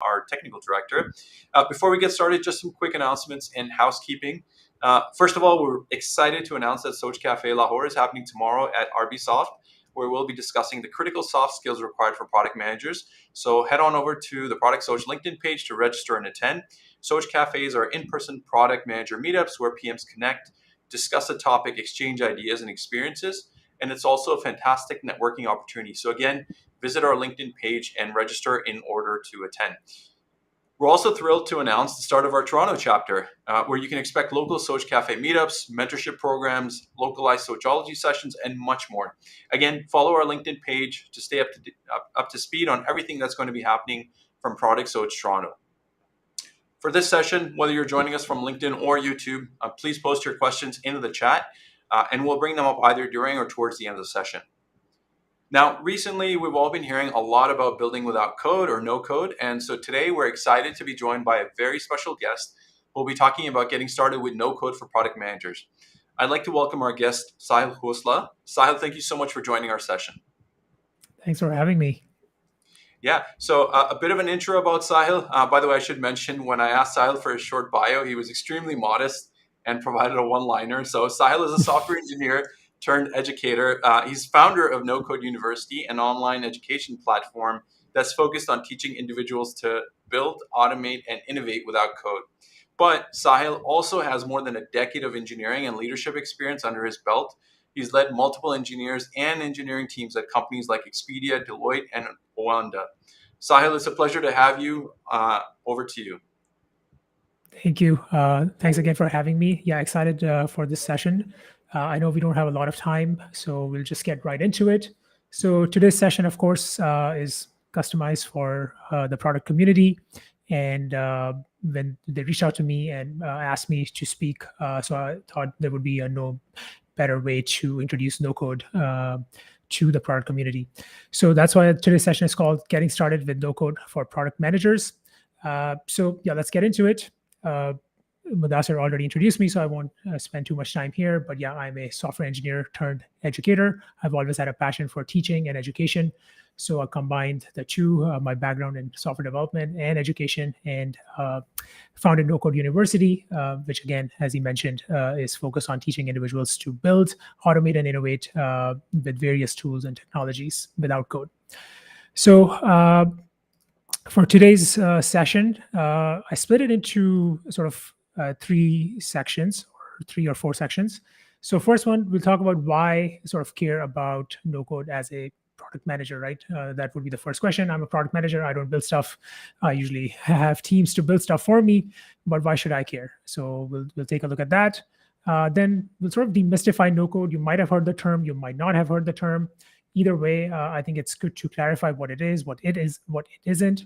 our technical director. Before we get started, just some quick announcements and housekeeping. First of all, we're excited to announce that Soch Cafe Lahore is happening tomorrow at RB Soft, where we'll be discussing the critical soft skills required for product managers. So head on over to the Product Soch LinkedIn page to register and attend. Soch Cafes are in-person product manager meetups where PMs connect, discuss a topic, exchange ideas and experiences, and it's also a fantastic networking opportunity. So again, visit our LinkedIn page and register in order to attend. We're also thrilled to announce the start of our Toronto chapter, where you can expect local Soch Cafe meetups, mentorship programs, localized Sochology sessions, and much more. Again, follow our LinkedIn page to stay up to speed on everything that's going to be happening from Product Soch Toronto. For this session, whether you're joining us from LinkedIn or YouTube, please post your questions into the chat, and we'll bring them up either during or towards the end of the session. Now, recently, we've all been hearing a lot about building without code or no code, and so today we're excited to be joined by a very special guest who will be talking about getting started with no code for product managers. I'd like to welcome our guest, Sahil Khosla. Sahil, thank you so much for joining our session. Thanks for having me. Yeah, so a bit of an intro about Sahil. By the way, I should mention when I asked Sahil for a short bio, he was extremely modest and provided a one-liner. So Sahil is a software engineer turned educator. He's founder of No Code University, an online education platform that's focused on teaching individuals to build, automate, and innovate without code. But Sahil also has more than a decade of engineering and leadership experience under his belt. He's led multiple engineers and engineering teams at companies like Expedia, Deloitte, and Oanda. Sahil, it's a pleasure to have you. Over to you. Thank you. Thanks again for having me. Yeah, excited for this session. I know we don't have a lot of time, so we'll just get right into it. So today's session, of course, is customized for the product community. And when they reached out to me and asked me to speak, so I thought there would be no better way to introduce no code to the product community. So that's why today's session is called Getting Started with No Code for Product Managers. So yeah, let's get into it. Mudassir already introduced me, so I won't spend too much time here. But yeah, I'm a software engineer turned educator. I've always had a passion for teaching and education. So I combined the two, my background in software development and education, and founded No Code University, which again, as he mentioned, is focused on teaching individuals to build, automate, and innovate with various tools and technologies without code. So for today's session, I split it into sort of three sections, or 3 or 4 sections. So first one, we'll talk about why I sort of care about no code as a product manager, right? That would be the first question. I'm a product manager. I don't build stuff. I usually have teams to build stuff for me, but why should I care? So we'll take a look at that. Then we'll sort of demystify no code. You might have heard the term. You might not have heard the term. Either way, I think it's good to clarify what it is, what it isn't,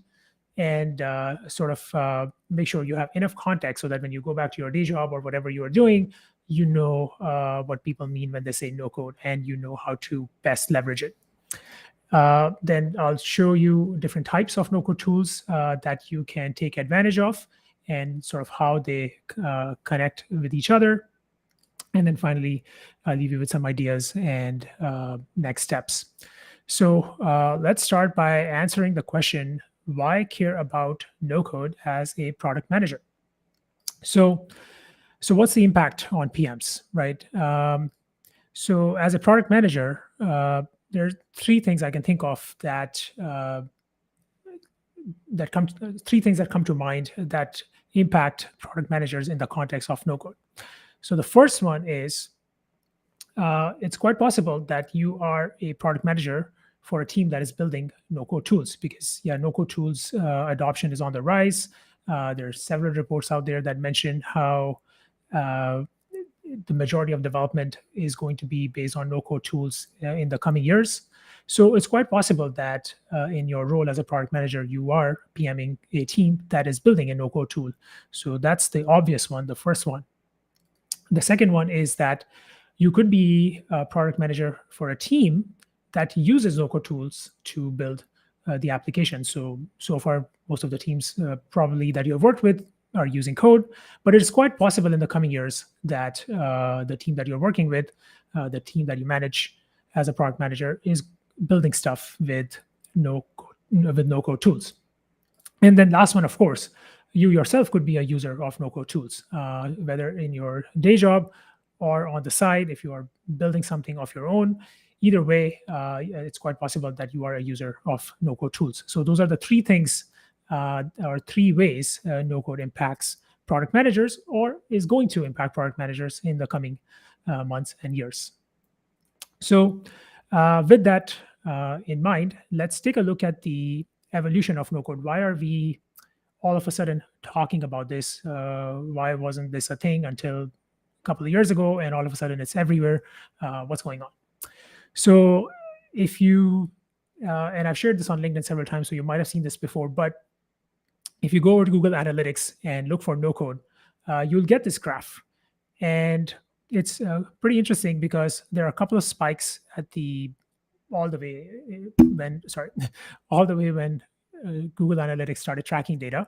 and sort of make sure you have enough context so that when you go back to your day job or whatever you are doing, you know what people mean when they say no code, and you know how to best leverage it. Then I'll show you different types of no code tools that you can take advantage of, and sort of how they connect with each other. And then finally, I'll leave you with some ideas and next steps. So let's start by answering the question, why care about no code as a product manager? So what's the impact on PMs, right? So as a product manager, there are 3 things I can think of that come to mind that impact product managers in the context of no code. So the first one is it's quite possible that you are a product manager for a team that is building no-code tools, because no-code tools adoption is on the rise. There are several reports out there that mention how the majority of development is going to be based on no-code tools in the coming years. So it's quite possible that in your role as a product manager, you are PMing a team that is building a no-code tool. So that's the obvious one, the first one. The second one is that you could be a product manager for a team that uses no-code tools to build the application. So far, most of the teams probably that you have worked with are using code, but it is quite possible in the coming years that the team that you're working with, the team that you manage as a product manager, is building stuff with no-code tools. And then last one, of course, you yourself could be a user of no-code tools, whether in your day job or on the side if you are building something of your own. Either way, it's quite possible that you are a user of no-code tools. So those are the three things or three ways no-code impacts product managers or is going to impact product managers in the coming months and years. So with that in mind, let's take a look at the evolution of no code. Why are we all of a sudden talking about this? Why wasn't this a thing until a couple of years ago, and all of a sudden it's everywhere? What's going on? So if you and I've shared this on LinkedIn several times, so you might have seen this before, but if you go over to Google Analytics and look for no code, you'll get this graph. And it's pretty interesting because there are a couple of spikes at the all the way when sorry all the way when Google Analytics started tracking data,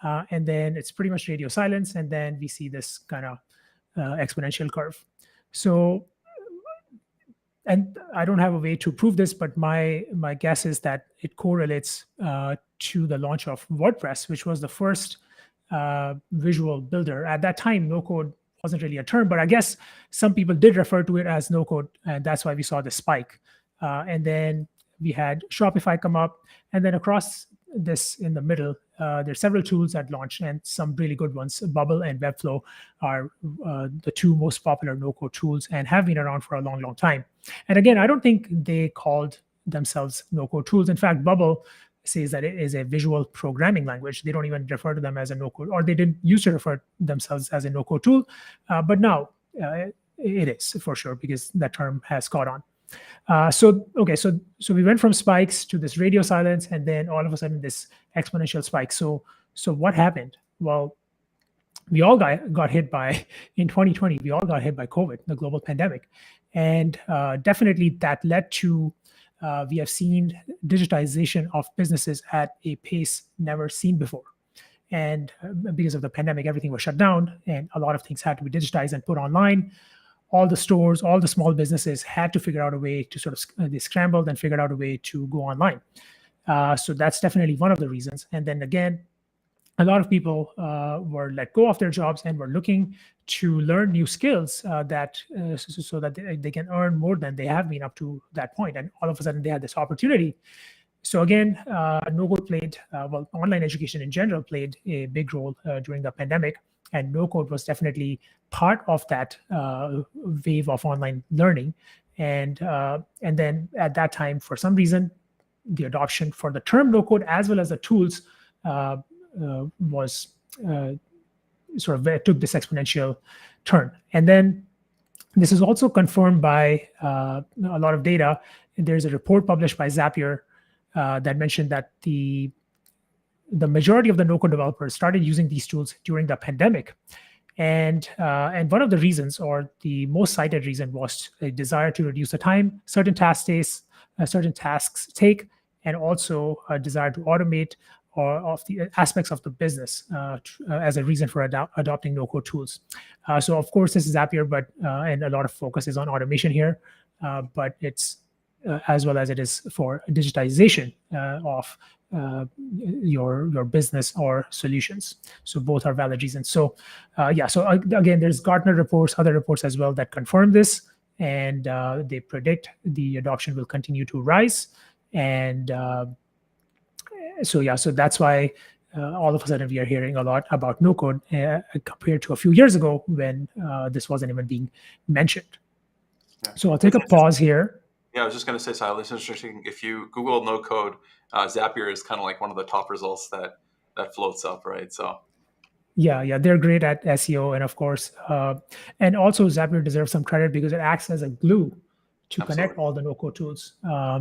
and then it's pretty much radio silence, and then we see this kind of exponential curve. So, and I don't have a way to prove this, but my guess is that it correlates to the launch of WordPress, which was the first visual builder. At that time, no code wasn't really a term, but I guess some people did refer to it as no code, and that's why we saw the spike. And then we had Shopify come up, and then across this in the middle, there's several tools that launched, and some really good ones. Bubble and Webflow are the two most popular no-code tools and have been around for a long, long time. And again, I don't think they called themselves no-code tools. In fact, Bubble says that it is a visual programming language. They don't even refer to them as a no-code, or they didn't used to refer themselves as a no-code tool, but now it is for sure because that term has caught on. So we went from spikes to this radio silence, and then all of a sudden this exponential spike. So what happened? Well, we all got hit by in 2020. We all got hit by COVID, the global pandemic, and definitely that led to we have seen digitization of businesses at a pace never seen before. And because of the pandemic, everything was shut down, and a lot of things had to be digitized and put online. All the stores, all the small businesses had to figure out a way to sort of they scrambled and figured out a way to go online. So that's definitely one of the reasons. And then again, a lot of people were let go of their jobs and were looking to learn new skills so that they can earn more than they have been up to that point. And all of a sudden, they had this opportunity. So again, no-code played, online education in general played a big role during the pandemic. And no-code was definitely part of that wave of online learning. And then at that time, for some reason, the adoption for the term no-code as well as the tools was sort of took this exponential turn. And then this is also confirmed by a lot of data. There's a report published by Zapier that mentioned that the majority of the no-code developers started using these tools during the pandemic. And one of the reasons, or the most cited reason, was a desire to reduce the time certain tasks take, and also a desire to automate or of the aspects of the business as a reason for adopting no-code tools. So of course, this is Zapier, but and a lot of focus is on automation here, but it's as well as it is for digitization of your business or solutions. So both are valid reasons. So so again, there's Gartner reports, other reports as well that confirm this, and they predict the adoption will continue to rise. And so that's why all of a sudden we are hearing a lot about no code compared to a few years ago when this wasn't even being mentioned. Yeah. So I'll take a pause here. Yeah, I was just going to say, Sahil, it's interesting. If you Google no code, Zapier is kind of like one of the top results that floats up, right? So. Yeah, they're great at SEO, and of course, and also Zapier deserves some credit because it acts as a glue to connect all the no-code tools.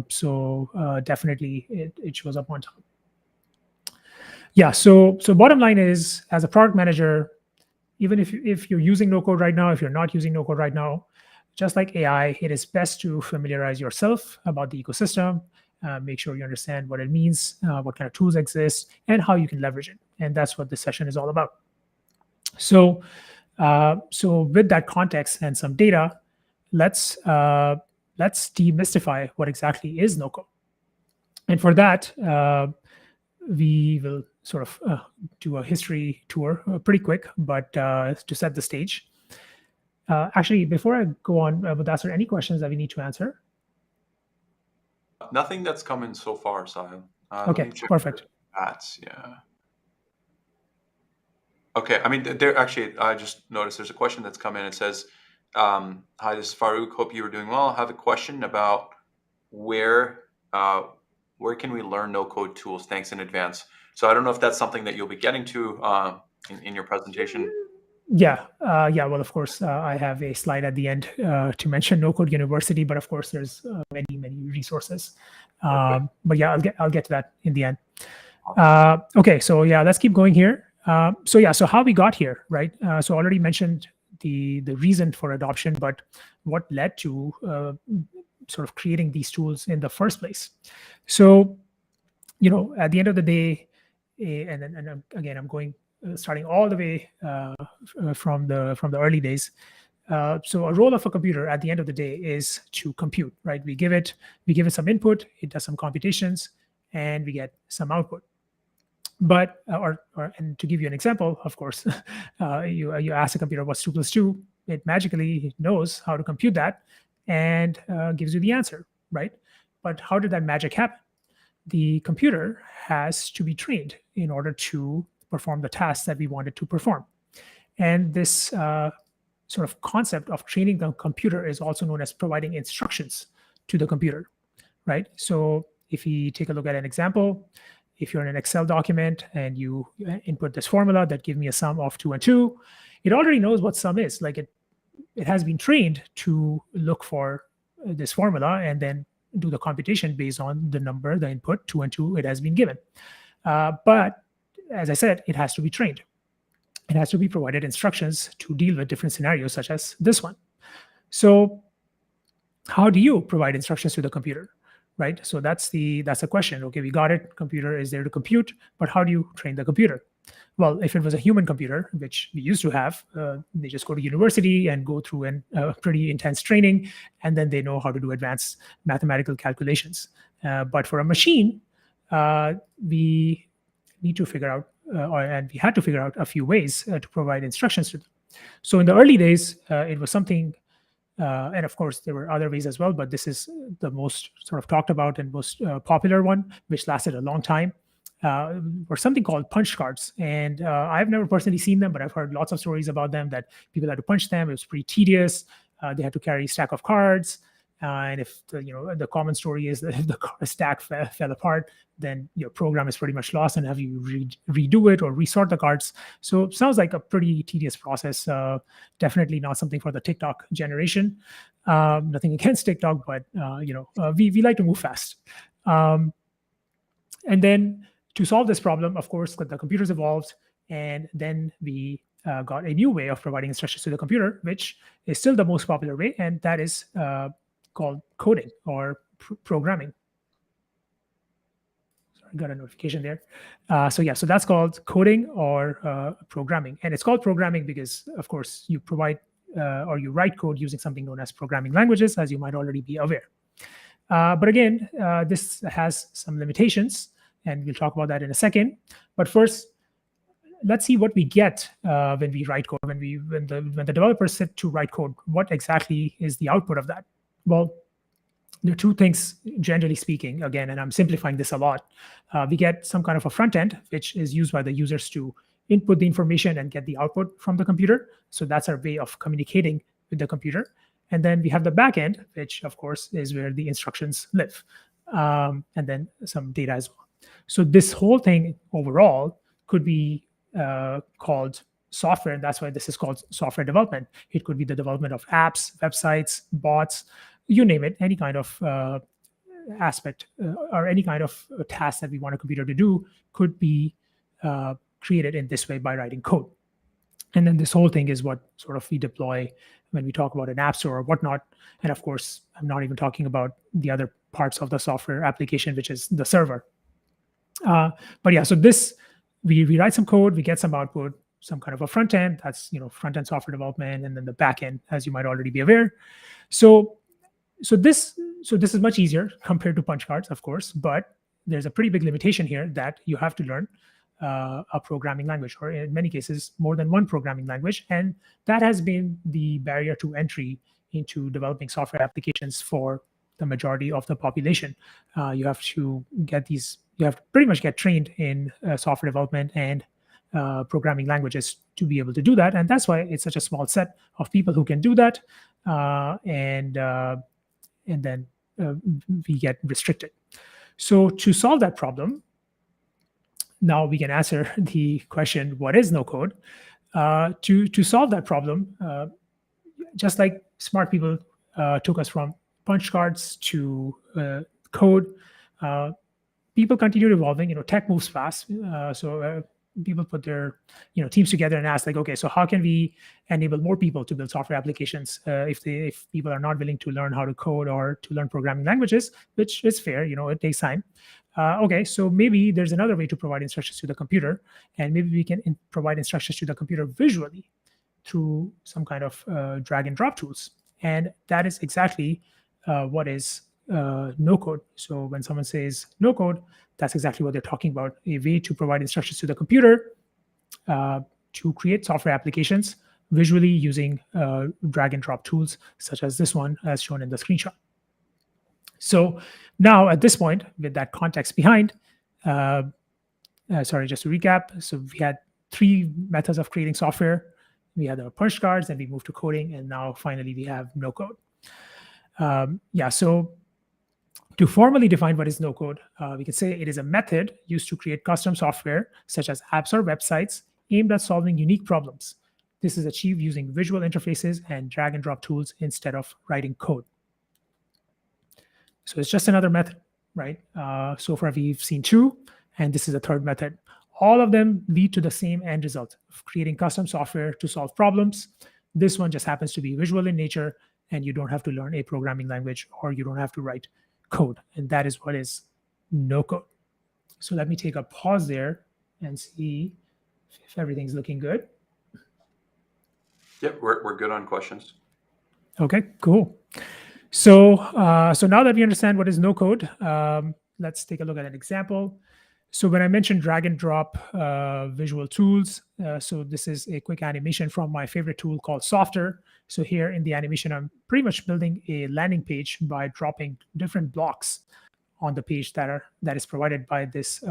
So definitely, it shows up on top. Yeah. So bottom line is, as a product manager, even if you're using no-code right now, if you're not using no-code right now, just like AI, it is best to familiarize yourself about the ecosystem, make sure you understand what it means, what kind of tools exist, and how you can leverage it. And that's what this session is all about. So with that context and some data, let's demystify what exactly is no-code. And for that, we will sort of do a history tour, pretty quick, but to set the stage. Actually, before I go on with that, are there any questions that we need to answer? Nothing that's come in so far, Sahil. Let Okay, me check perfect. the chats. Yeah. Okay. I mean, there actually, I just noticed there's a question that's come in. It says, "Hi, this is Farouk. Hope you are doing well. I have a question about where uh, where can we learn no code tools? Thanks in advance." So I don't know if that's something that you'll be getting to in your presentation. Yeah. Well, of course, I have a slide at the end to mention No Code University, but of course, there's many resources. Perfect. But yeah, I'll get to that in the end. Okay, so yeah, let's keep going here. So how we got here, right? So already mentioned the reason for adoption, but what led to sort of creating these tools in the first place? So at the end of the day, again, I'm going starting all the way from the early days. So a role of a computer at the end of the day is to compute, right? We give it some input, it does some computations, and we get some output. But and to give you an example, of course, you ask a computer what's 2 + 2, it magically knows how to compute that and gives you the answer, right? But how did that magic happen? The computer has to be trained in order to perform the tasks that we want it to perform. And this sort of concept of training the computer is also known as providing instructions to the computer, right? So if we take a look at an example, if you're in an Excel document and you input this formula that give me a sum of 2 and 2, it already knows what sum is. Like it has been trained to look for this formula and then do the computation based on the number, the input 2 and 2 it has been given. But as I said, it has to be trained. It has to be provided instructions to deal with different scenarios such as this one. So how do you provide instructions to the computer, right? So that's the question. Okay, we got it. Computer is there to compute, but how do you train the computer? Well, if it was a human computer, which we used to have, they just go to university and go through a pretty intense training, and then they know how to do advanced mathematical calculations. But for a machine, we need to figure out, and we had to figure out a few ways to provide instructions to them. So in the early days, it was something, and of course there were other ways as well, but this is the most sort of talked about and most popular one, which lasted a long time. Or something called punch cards. And I've never personally seen them, but I've heard lots of stories about them that people had to punch them. It was pretty tedious. They had to carry a stack of cards. And if the common story is that if the stack fell apart, then your program is pretty much lost and have you redo it or resort the cards. So it sounds like a pretty tedious process. Definitely not something for the TikTok generation. Nothing against TikTok, but we like to move fast. And then to solve this problem, of course, the computers evolved, and then we got a new way of providing instructions to the computer, which is still the most popular way, and that is called coding or programming. Sorry, I got a notification there. So that's called coding or programming, and it's called programming because, of course, you provide or you write code using something known as programming languages, as you might already be aware. But again, this has some limitations, and we'll talk about that in a second. But first, let's see what we get when we write code. When the developers sit to write code, what exactly is the output of that? Well, there are two things, generally speaking, again, and I'm simplifying this a lot. We get some kind of a front end, which is used by the users to input the information and get the output from the computer. So that's our way of communicating with the computer. And then we have the back end, which, of course, is where the instructions live, and then some data as well. So this whole thing overall could be called software, and that's why this is called software development. It could be the development of apps, websites, bots, you name it, any kind of aspect or any kind of task that we want a computer to do could be created in this way by writing code. And then this whole thing is what sort of we deploy when we talk about an app store or whatnot. And of course, I'm not even talking about the other parts of the software application, which is the server. But yeah, so this, we write some code, we get some output, some kind of a front end, that's front end software development, and then the back end, as you might already be aware. So this is much easier compared to punch cards, of course, but there's a pretty big limitation here that you have to learn a programming language, or in many cases, more than one programming language. And that has been the barrier to entry into developing software applications for the majority of the population. You have to pretty much get trained in software development and programming languages to be able to do that. And that's why it's such a small set of people who can do that. And then we get restricted. So to solve that problem, now we can answer the question, what is no code? To solve that problem, just like smart people took us from punch cards to code, people continued evolving. Tech moves fast. So people put their teams together and ask, like, okay, so how can we enable more people to build software applications if people are not willing to learn how to code or to learn programming languages, which is fair. It takes time. Okay, so maybe there's another way to provide instructions to the computer, and maybe we can provide instructions to the computer visually through some kind of drag and drop tools. And that is exactly what is no code. So when someone says no code, that's exactly what they're talking about, a way to provide instructions to the computer to create software applications visually using drag and drop tools, such as this one as shown in the screenshot. So now at this point, with that context behind, sorry, just to recap. So we had 3 methods of creating software. We had our punch cards, and we moved to coding, and now finally we have no code. So to formally define what is no code, we can say it is a method used to create custom software, such as apps or websites, aimed at solving unique problems. This is achieved using visual interfaces and drag and drop tools instead of writing code. So it's just another method, right? So far we've seen 2, and this is a third method. All of them lead to the same end result of creating custom software to solve problems. This one just happens to be visual in nature, and you don't have to learn a programming language, or you don't have to write code. And that is what is no code. So let me take a pause there and see if everything's looking good. Yep, we're good on questions. Okay, cool. So now that we understand what is no code, let's take a look at an example. So when I mentioned drag and drop visual tools, so this is a quick animation from my favorite tool called Softer. So here in the animation, I'm pretty much building a landing page by dropping different blocks on the page that is provided by this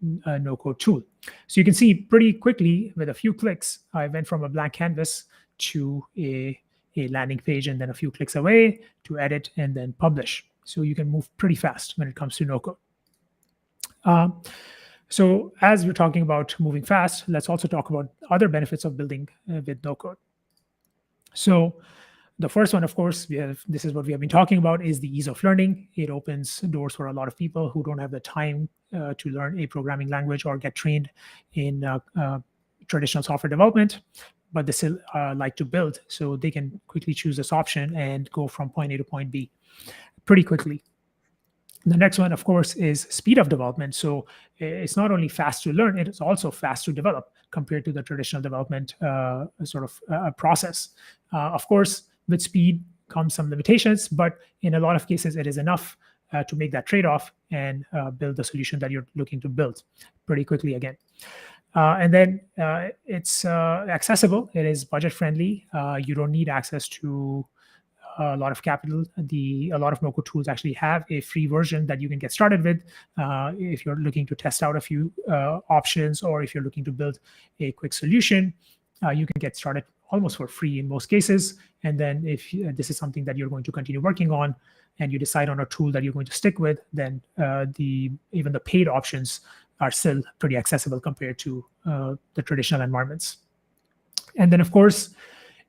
no-code tool. So you can see pretty quickly with a few clicks, I went from a blank canvas to a landing page, and then a few clicks away to edit and then publish. So you can move pretty fast when it comes to no-code. So as we're talking about moving fast, let's also talk about other benefits of building with no-code. So the first one, of course, this is what we have been talking about, is the ease of learning. It opens doors for a lot of people who don't have the time to learn a programming language or get trained in traditional software development, but they still like to build. So they can quickly choose this option and go from point A to point B pretty quickly. The next one, of course, is speed of development. So it's not only fast to learn, it is also fast to develop compared to the traditional development process. Of course, with speed comes some limitations, but in a lot of cases, it is enough to make that trade-off and build the solution that you're looking to build pretty quickly again. And then it's accessible. It is budget-friendly. You don't need access to a lot of capital. A lot of no-code tools actually have a free version that you can get started with if you're looking to test out a few options, or if you're looking to build a quick solution. You can get started almost for free in most cases. And then if this is something that you're going to continue working on, and you decide on a tool that you're going to stick with, then even the paid options are still pretty accessible compared to the traditional environments. And then, of course,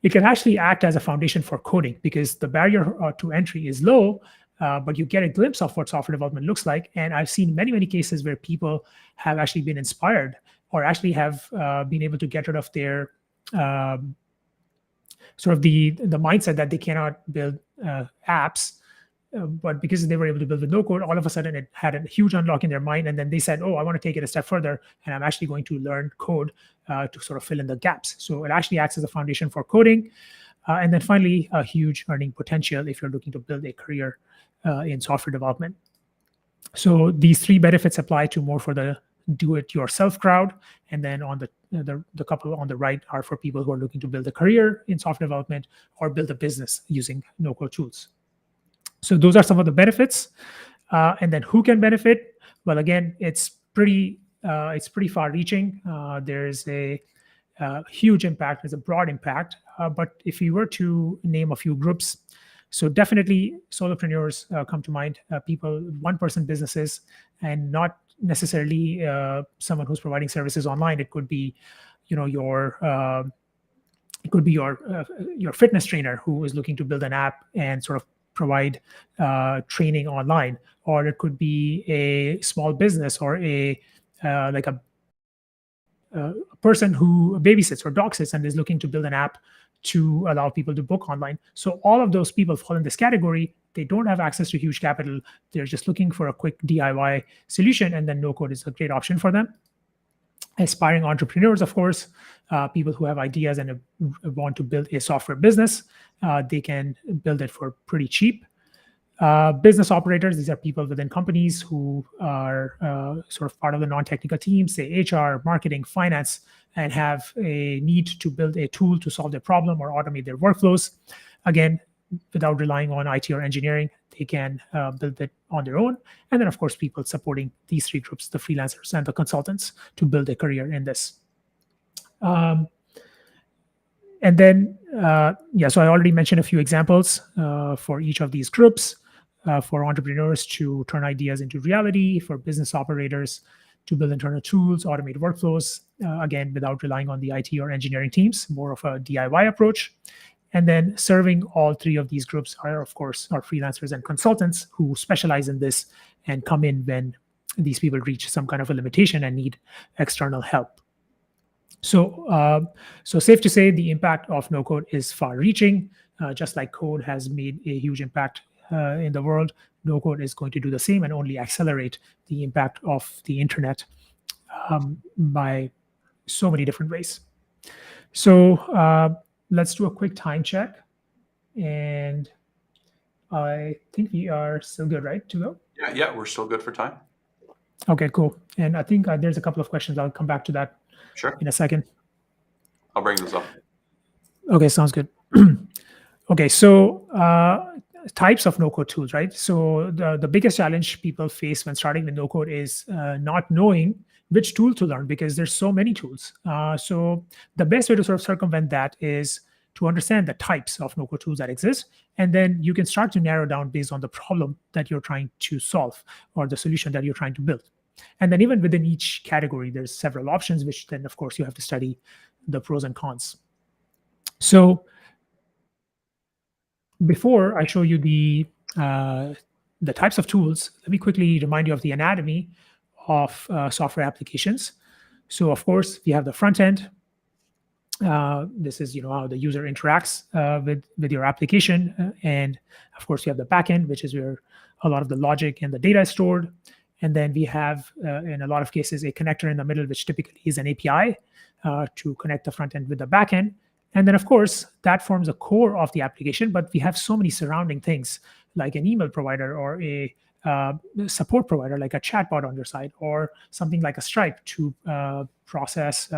it can actually act as a foundation for coding, because the barrier to entry is low, but you get a glimpse of what software development looks like. And I've seen many, many cases where people have actually been inspired, or actually have been able to get rid of their sort of the mindset that they cannot build apps. But because they were able to build with no code, all of a sudden it had a huge unlock in their mind. And then they said, oh, I want to take it a step further, and I'm actually going to learn code to sort of fill in the gaps. So it actually acts as a foundation for coding. And then finally, a huge earning potential if you're looking to build a career in software development. So these 3 benefits apply to more for the do-it-yourself crowd, and then on the couple on the right are for people who are looking to build a career in software development or build a business using no-code tools. So those are some of the benefits. And then who can benefit? Well, again, it's pretty far-reaching. There's a huge impact. There's a broad impact. But if you were to name a few groups, so definitely solopreneurs come to mind. People, one-person businesses, and not necessarily someone who's providing services online. It could be, you know, your fitness trainer who is looking to build an app and sort of provide training online, or it could be a small business or like a person who babysits or dog sits and is looking to build an app to allow people to book online. So all of those people fall in this category. They don't have access to huge capital. They're just looking for a quick DIY solution, and then no code is a great option for them. Aspiring entrepreneurs, of course, people who have ideas and want to build a software business, they can build it for pretty cheap. Business operators, these are people within companies who are sort of part of the non-technical team, say HR, marketing, finance, and have a need to build a tool to solve their problem or automate their workflows. Again, without relying on IT or engineering, they can build it on their own. And then, of course, people supporting these three groups, the freelancers and the consultants, to build a career in this. And then, so I already mentioned a few examples for each of these groups. For entrepreneurs to turn ideas into reality, for business operators to build internal tools, automate workflows, again, without relying on the IT or engineering teams, more of a DIY approach. And then serving all three of these groups are, of course, our freelancers and consultants who specialize in this and come in when these people reach some kind of a limitation and need external help. So safe to say the impact of no-code is far-reaching. Just like code has made a huge impact in the world, no-code is going to do the same and only accelerate the impact of the internet by so many different ways. So let's do a quick time check. And I think we are still good, right, to go? Yeah, we're still good for time. Okay, cool. And I think there's a couple of questions. I'll come back to that in a second. I'll bring those up. Okay, sounds good. Okay, so types of no-code tools, right? So the biggest challenge people face when starting with no-code is not knowing which tool to learn, because there's so many tools. So the best way to sort of circumvent that is to understand the types of no-code tools that exist, and then you can start to narrow down based on the problem that you're trying to solve or the solution that you're trying to build. And then even within each category, there's several options, which then, of course, you have to study the pros and cons. So before I show you the types of tools, let me quickly remind you of the anatomy of software applications. So, of course, we have the front end. This is how the user interacts with your application, and of course, you have the back end, which is where a lot of the logic and the data is stored. And then we have, in a lot of cases, a connector in the middle, which typically is an API to connect the front end with the back end. And then, of course, that forms a core of the application, but we have so many surrounding things like an email provider or a support provider, like a chatbot on your side, or something like a Stripe to process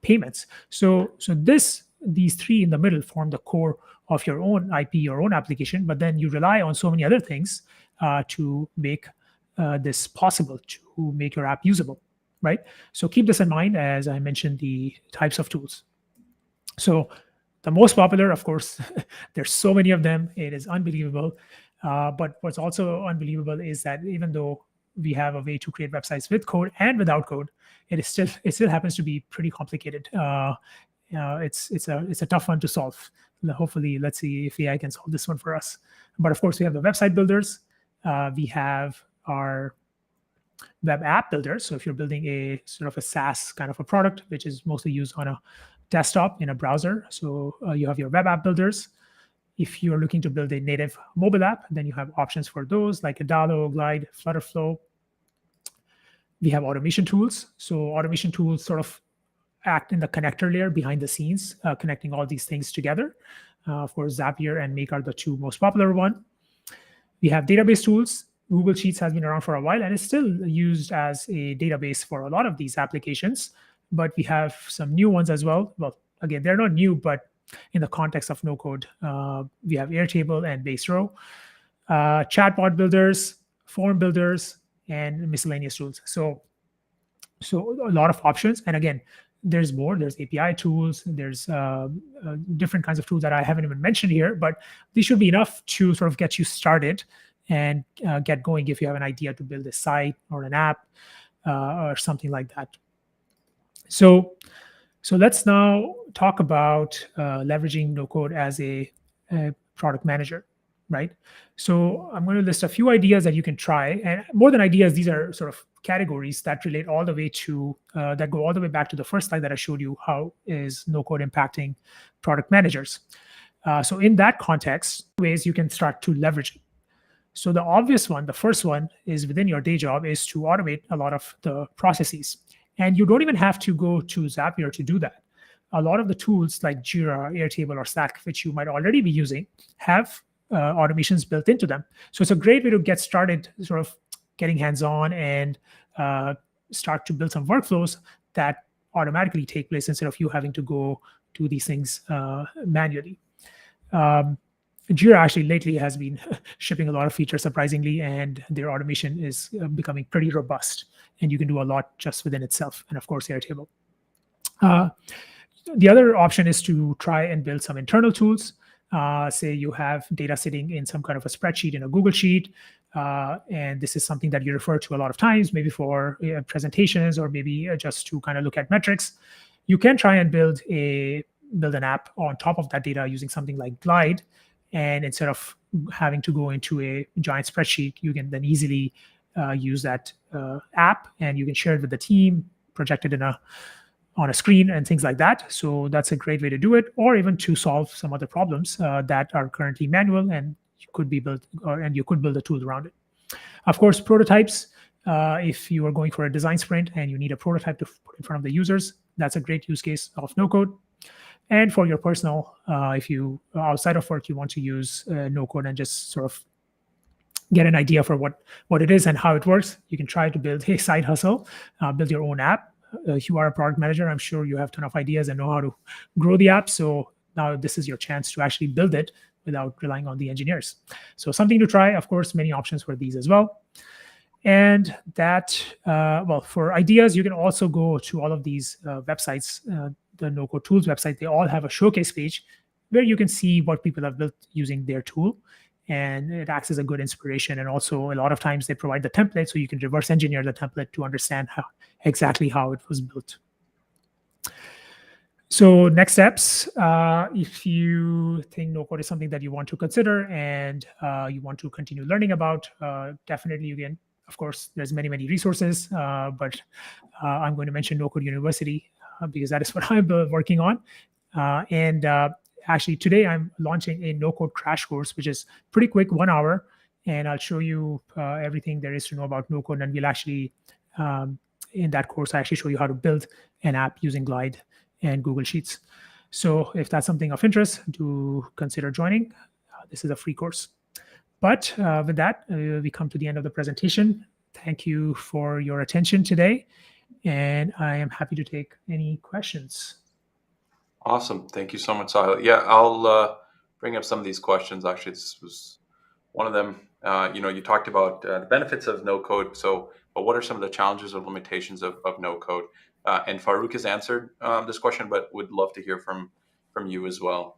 payments. So these three in the middle form the core of your own IP, your own application, but then you rely on so many other things to make this possible, to make your app usable, right? So keep this in mind as I mentioned the types of tools. So the most popular, of course, there's so many of them, it is unbelievable. But what's also unbelievable is that even though we have a way to create websites with code and without code, it still happens to be pretty complicated. It's a tough one to solve. Hopefully, let's see if AI can solve this one for us. But of course, we have the website builders. We have our web app builders. So if you're building a sort of a SaaS kind of a product, which is mostly used on a desktop in a browser, so you have your web app builders. If you're looking to build a native mobile app, then you have options for those like Adalo, Glide, Flutterflow. We have automation tools. So automation tools sort of act in the connector layer behind the scenes, connecting all these things together. Of course, Zapier and Make are the two most popular ones. We have database tools. Google Sheets has been around for a while and is still used as a database for a lot of these applications. But we have some new ones as well. Well, again, they're not new, but in the context of no code, we have Airtable and Baserow, chatbot builders, form builders, and miscellaneous tools. So a lot of options. And again, there's more. There's API tools. There's different kinds of tools that I haven't even mentioned here, but these should be enough to sort of get you started and get going if you have an idea to build a site or an app or something like that. So let's now talk about leveraging no code as a product manager, right? So I'm going to list a few ideas that you can try, and more than ideas, these are sort of categories that relate all the way to that go all the way back to the first slide that I showed you. How is no code impacting product managers? So in that context, ways you can start to leverage it. So the obvious one, the first one, is within your day job is to automate a lot of the processes. And you don't even have to go to Zapier to do that. A lot of the tools like Jira, Airtable, or Slack, which you might already be using, have automations built into them. So it's a great way to get started, sort of getting hands-on and start to build some workflows that automatically take place instead of you having to go do these things manually. Jira actually lately has been shipping a lot of features surprisingly, and their automation is becoming pretty robust, and you can do a lot just within itself. And of course, Airtable. The other option is to try and build some internal tools. Say you have data sitting in some kind of a spreadsheet in a Google Sheet, and this is something that you refer to a lot of times, maybe for presentations or maybe just to kind of look at metrics. You can try and build an app on top of that data using something like Glide. And instead of having to go into a giant spreadsheet, you can then easily use that app, and you can share it with the team, project it on a screen and things like that. So that's a great way to do it, or even to solve some other problems that are currently manual and you could build a tool around it. Of course, prototypes. If you are going for a design sprint and you need a prototype to put in front of the users, that's a great use case of no code. And for your personal, if you outside of work, you want to use no code and just sort of get an idea for what it is and how it works, you can try to build a side hustle, build your own app. If you are a product manager, I'm sure you have a ton of ideas and know how to grow the app. So now this is your chance to actually build it without relying on the engineers. So something to try. Of course, many options for these as well. And that, for ideas, you can also go to all of these websites, the no-code tools website. They all have a showcase page where you can see what people have built using their tool. And it acts as a good inspiration. And also, a lot of times they provide the template, so you can reverse engineer the template to understand exactly how it was built. So next steps, if you think no code is something that you want to consider and you want to continue learning about, definitely you can. Of course, there's many resources, but I'm going to mention No Code University because that is what I'm working on. Actually, today I'm launching a no code crash course, which is pretty quick, 1 hour, and I'll show you everything there is to know about no code. And we'll actually, in that course, I actually show you how to build an app using Glide and Google Sheets. So if that's something of interest, do consider joining. This is a free course. But with that, we come to the end of the presentation. Thank you for your attention today, and I am happy to take any questions. Awesome. Thank you so much, Sahil. Yeah, I'll bring up some of these questions. Actually, this was one of them. You talked about the benefits of no code. But what are some of the challenges or limitations of no code? And Farouk has answered this question, but would love to hear from you as well.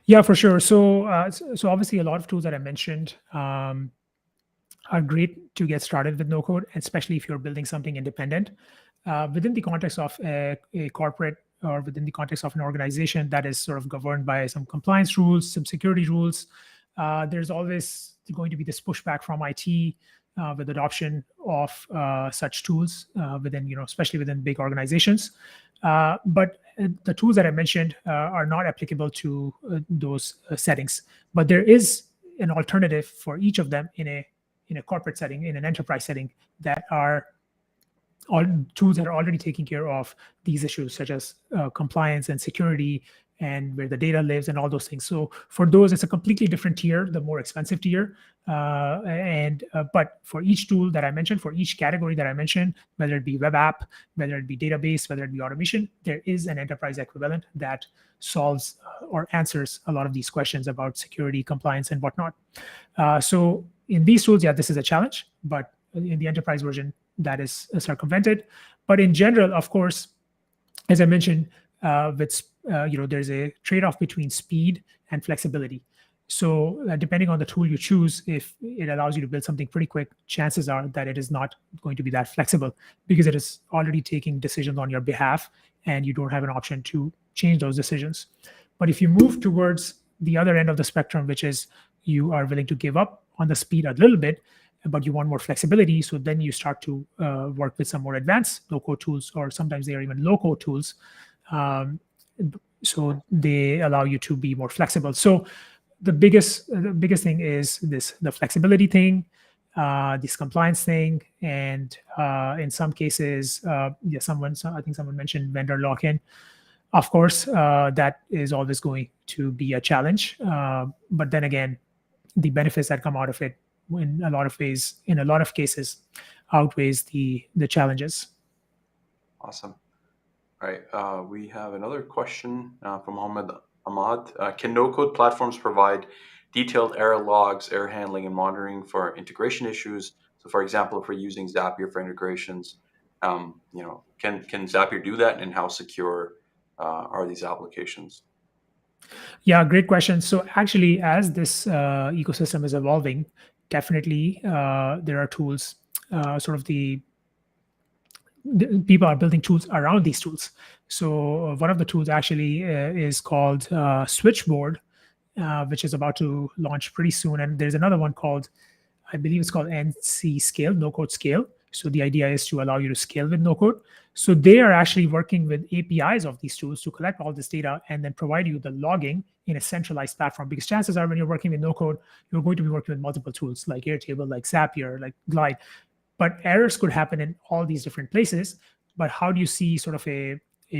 Yeah, for sure. So obviously, a lot of tools that I mentioned are great to get started with no code, especially if you're building something independent within the context of a corporate or within the context of an organization that is sort of governed by some compliance rules, some security rules. There's always going to be this pushback from IT with adoption of such tools within, especially within big organizations. But the tools that I mentioned are not applicable to those settings. But there is an alternative for each of them in a corporate setting, in an enterprise setting, that are all tools that are already taking care of these issues, such as compliance and security and where the data lives and all those things. So for those, it's a completely different tier, the more expensive tier. And but for each tool that I mentioned, for each category that I mentioned, whether it be web app, whether it be database, whether it be automation, there is an enterprise equivalent that solves or answers a lot of these questions about security, compliance, and whatnot. So in these tools, yeah, this is a challenge, but in the enterprise version, that is circumvented. But in general, of course, as I mentioned, there's a trade-off between speed and flexibility. So depending on the tool you choose, if it allows you to build something pretty quick, chances are that it is not going to be that flexible because it is already taking decisions on your behalf, and you don't have an option to change those decisions. But if you move towards the other end of the spectrum, which is you are willing to give up on the speed a little bit, but you want more flexibility. So then you start to work with some more advanced low-code tools, or sometimes they are even low-code tools. So they allow you to be more flexible. So the biggest thing is the flexibility thing, this compliance thing, and in some cases, I think someone mentioned vendor lock-in. Of course, that is always going to be a challenge. But then again, the benefits that come out of it in a lot of cases outweighs the challenges. Awesome. All right. We have another question from Mohammed Ahmad. Can no-code platforms provide detailed error logs, error handling, and monitoring for integration issues? So, for example, if we're using Zapier for integrations, can Zapier do that, and how secure are these applications? Yeah, great question. So actually, as this ecosystem is evolving, definitely there are tools, sort of the people are building tools around these tools. So one of the tools actually is called Switchboard, which is about to launch pretty soon. And there's another one called, I believe it's called NC Scale, No Code Scale. So the idea is to allow you to scale with no code. So they are actually working with APIs of these tools to collect all this data and then provide you the logging in a centralized platform. Because chances are when you're working with no code, you're going to be working with multiple tools like Airtable, like Zapier, like Glide. But errors could happen in all these different places. But how do you see sort of a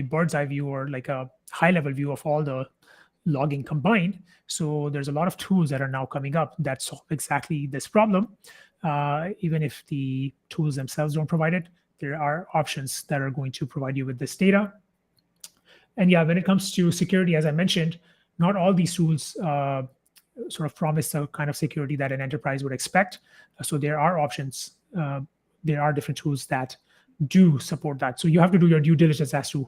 bird's eye view or like a high level view of all the logging combined? So there's a lot of tools that are now coming up that solve exactly this problem. Even if the tools themselves don't provide it, there are options that are going to provide you with this data. And yeah, when it comes to security, as I mentioned, not all these tools sort of promise the kind of security that an enterprise would expect. So there are options. There are different tools that do support that. So you have to do your due diligence as to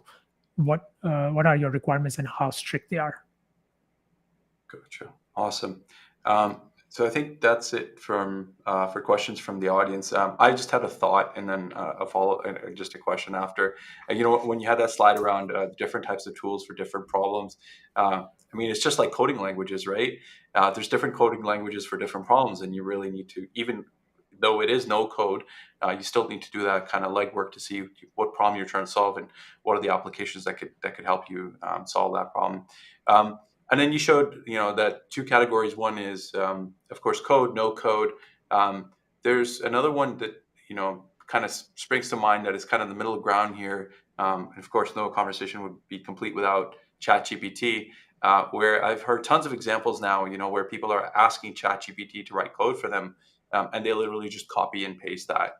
what are your requirements and how strict they are. Gotcha. Awesome. So I think that's it from for questions from the audience. I just had a thought and then a follow, just a question after. When you had that slide around different types of tools for different problems, I mean, it's just like coding languages, right? There's different coding languages for different problems, and you really need to, even though it is no code, you still need to do that kind of legwork to see what problem you're trying to solve and what are the applications that could help you solve that problem. And then you showed, that two categories. One is, of course, code, no code. There's another one that, kind of springs to mind that is kind of the middle ground here. And of course, no conversation would be complete without ChatGPT, where I've heard tons of examples now, where people are asking ChatGPT to write code for them, and they literally just copy and paste that.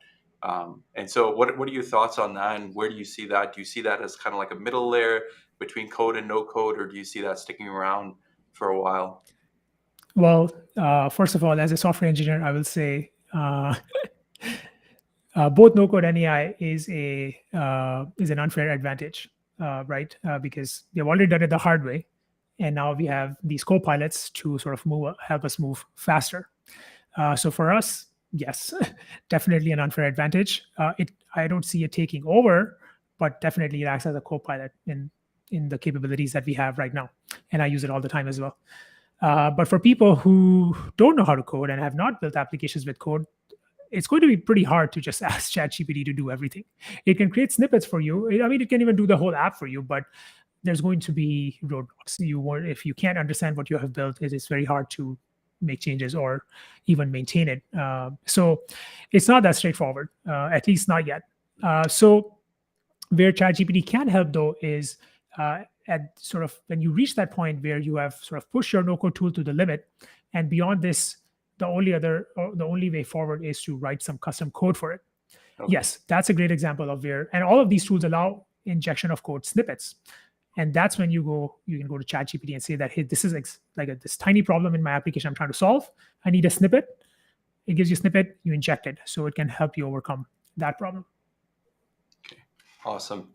And so what are your thoughts on that, and where do you see that? Do you see that as kind of like a middle layer between code and no code, or do you see that sticking around for a while? Well, first of all, as a software engineer, I will say both no code and AI is an unfair advantage, right? Because they've already done it the hard way, and now we have these co-pilots to sort of help us move faster. So for us, yes, definitely an unfair advantage. I don't see it taking over, but definitely it acts as a co-pilot in the capabilities that we have right now, and I use it all the time as well. But for people who don't know how to code and have not built applications with code, it's going to be pretty hard to just ask ChatGPT to do everything. It can create snippets for you. I mean, it can even do the whole app for you, but there's going to be roadblocks. If you can't understand what you have built, it is very hard to make changes or even maintain it. So it's not that straightforward, at least not yet. So where ChatGPT can help though is at sort of when you reach that point where you have sort of pushed your no code tool to the limit, and beyond this, the only way forward is to write some custom code for it. Okay. Yes, that's a great example of where, and all of these tools allow injection of code snippets. And that's when you can go to ChatGPT and say that, hey, this is this tiny problem in my application I'm trying to solve. I need a snippet. It gives you a snippet, you inject it, so it can help you overcome that problem. Okay. Awesome.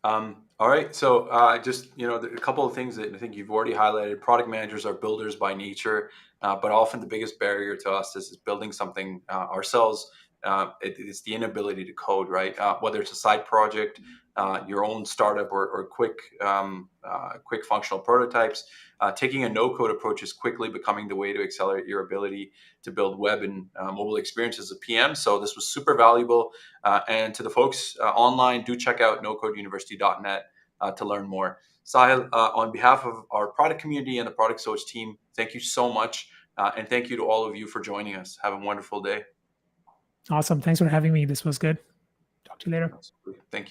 All right. So just a couple of things that I think you've already highlighted. Product managers are builders by nature, but often the biggest barrier to us is building something ourselves. It's the inability to code, right? Whether it's a side project, your own startup, or quick functional prototypes. Taking a no-code approach is quickly becoming the way to accelerate your ability to build web and mobile experiences as a PM. So this was super valuable. And to the folks online, do check out nocodeuniversity.net to learn more. Sahil, on behalf of our product community and the Product Soch team, thank you so much. And thank you to all of you for joining us. Have a wonderful day. Awesome. Thanks for having me. This was good. Talk to you later. Absolutely. Thank you.